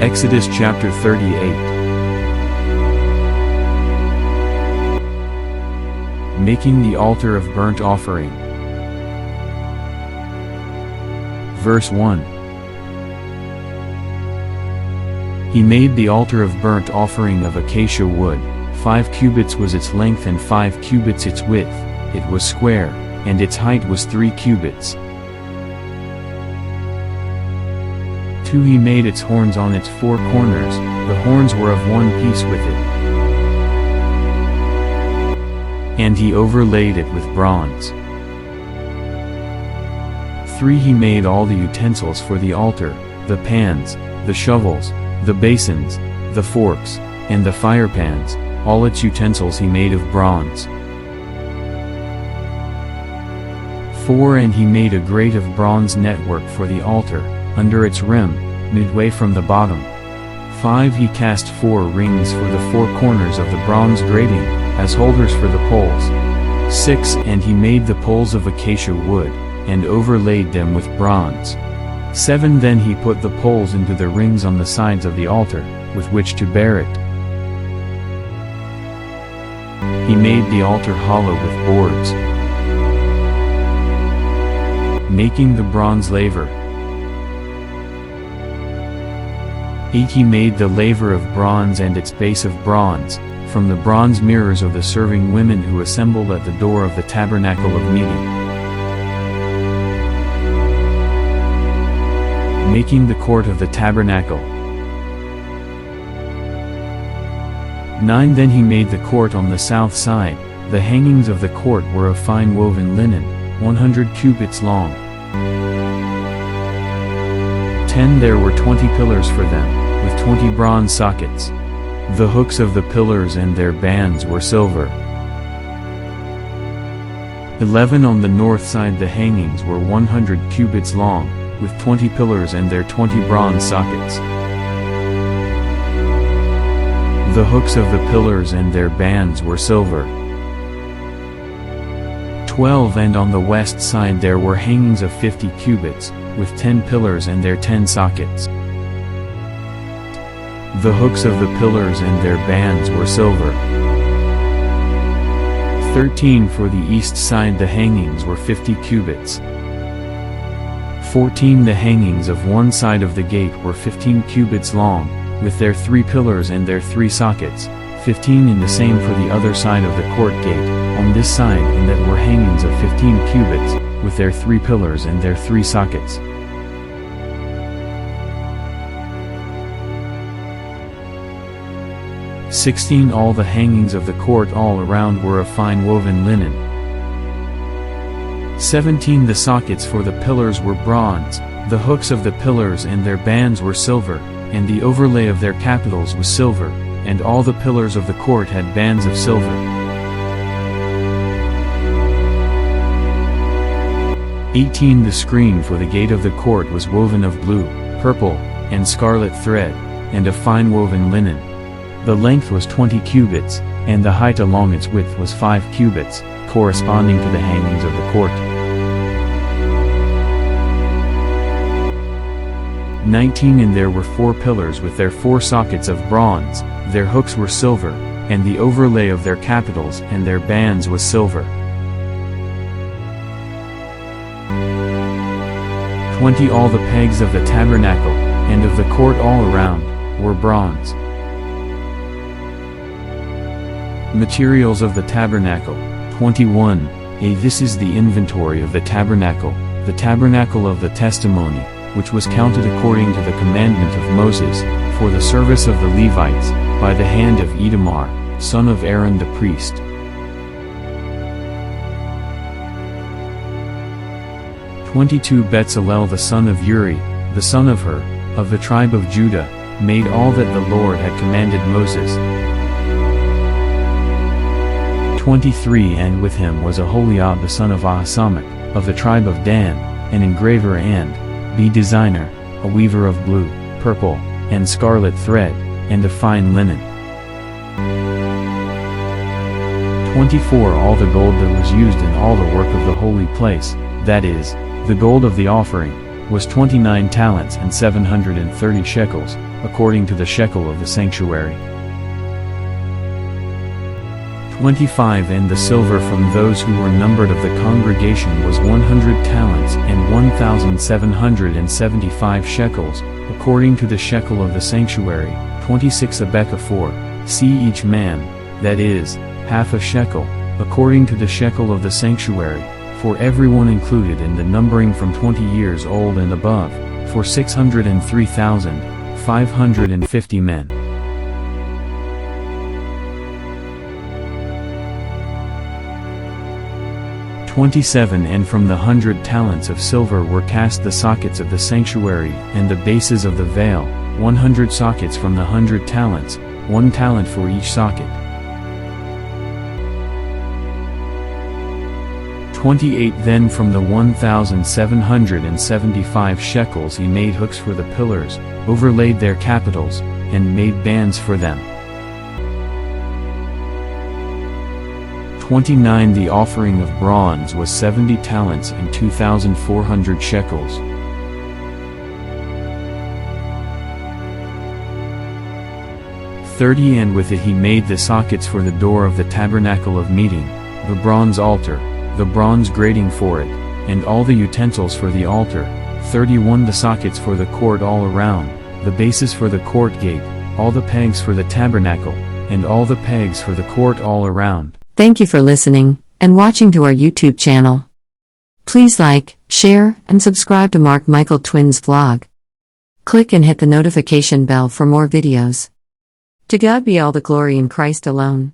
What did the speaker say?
Exodus chapter 38. Making the altar of burnt offering. Verse 1. He made the altar of burnt offering of acacia wood. 5 cubits was its length and 5 cubits its width. It was square, and its height was 3 cubits. 2. He made its horns on its 4 corners. The horns were of one piece with it. And he overlaid it with bronze. 3. He made all the utensils for the altar, the pans, the shovels, the basins, the forks, and the firepans. All its utensils he made of bronze. 4. And he made a grate of bronze network for the altar, under its rim, midway from the bottom. 5. He cast 4 rings for the 4 corners of the bronze grating, as holders for the poles. 6. And he made the poles of acacia wood, and overlaid them with bronze. 7. Then he put the poles into the rings on the sides of the altar, with which to bear it. He made the altar hollow with boards. Making the bronze laver. 8. He made the laver of bronze and its base of bronze, from the bronze mirrors of the serving women who assembled at the door of the tabernacle of meeting. Making the court of the tabernacle. 9. Then he made the court on the south side. The hangings of the court were of fine woven linen, 100 cubits long. 10. There were 20 pillars for them, with 20 bronze sockets. The hooks of the pillars and their bands were silver. 11. On the north side the hangings were 100 cubits long, with 20 pillars and their 20 bronze sockets. The hooks of the pillars and their bands were silver. 12. And on the west side there were hangings of 50 cubits, with 10 pillars and their 10 sockets. The hooks of the pillars and their bands were silver. 13. For the east side the hangings were 50 cubits. 14. The hangings of one side of the gate were 15 cubits long, with their 3 pillars and their 3 sockets. 15. And the same for the other side of the court gate, on this side and that were hangings of 15 cubits, with their 3 pillars and their 3 sockets. 16. All the hangings of the court all around were of fine woven linen. 17. The sockets for the pillars were bronze, the hooks of the pillars and their bands were silver, and the overlay of their capitals was silver, and all the pillars of the court had bands of silver. 18. The screen for the gate of the court was woven of blue, purple, and scarlet thread, and of fine woven linen. The length was 20 cubits, and the height along its width was 5 cubits, corresponding to the hangings of the court. 19. And there were 4 pillars with their 4 sockets of bronze, their hooks were silver, and the overlay of their capitals and their bands was silver. 20. All the pegs of the tabernacle, and of the court all around, were bronze. Materials of the tabernacle. 21. This is the inventory of the tabernacle of the testimony, which was counted according to the commandment of Moses, for the service of the Levites, by the hand of Itamar, son of Aaron the priest. 22. Bezalel the son of Uri, the son of Hur, of the tribe of Judah, made all that the Lord had commanded Moses. 23. And with him was Oholiab the son of Ahisamach, of the tribe of Dan, an engraver and designer, a weaver of blue, purple, and scarlet thread, and of fine linen. 24. All the gold that was used in all the work of the holy place, that is, the gold of the offering, was 29 talents and 730 shekels, according to the shekel of the sanctuary. 25 And the silver from those who were numbered of the congregation was 100 talents and 1,775 shekels, according to the shekel of the sanctuary, 26 a bekah for each man, that is, half a shekel, according to the shekel of the sanctuary, for everyone included in the numbering from 20 years old and above, for 603,550 men. 27 And from the 100 talents of silver were cast the sockets of the sanctuary and the bases of the veil, 100 sockets from the 100 talents, 1 talent for each socket. 28 Then from the 1,775 shekels he made hooks for the pillars, overlaid their capitals, and made bands for them. 29 The offering of bronze was 70 talents and 2,400 shekels. 30 And with it he made the sockets for the door of the tabernacle of meeting, the bronze altar, the bronze grating for it, and all the utensils for the altar, 31 The sockets for the court all around, the bases for the court gate, all the pegs for the tabernacle, and all the pegs for the court all around. Thank you for listening and watching to our YouTube channel. Please like, share, and subscribe to Mark Michael Twins vlog. Click and hit the notification bell for more videos. To God be all the glory in Christ alone.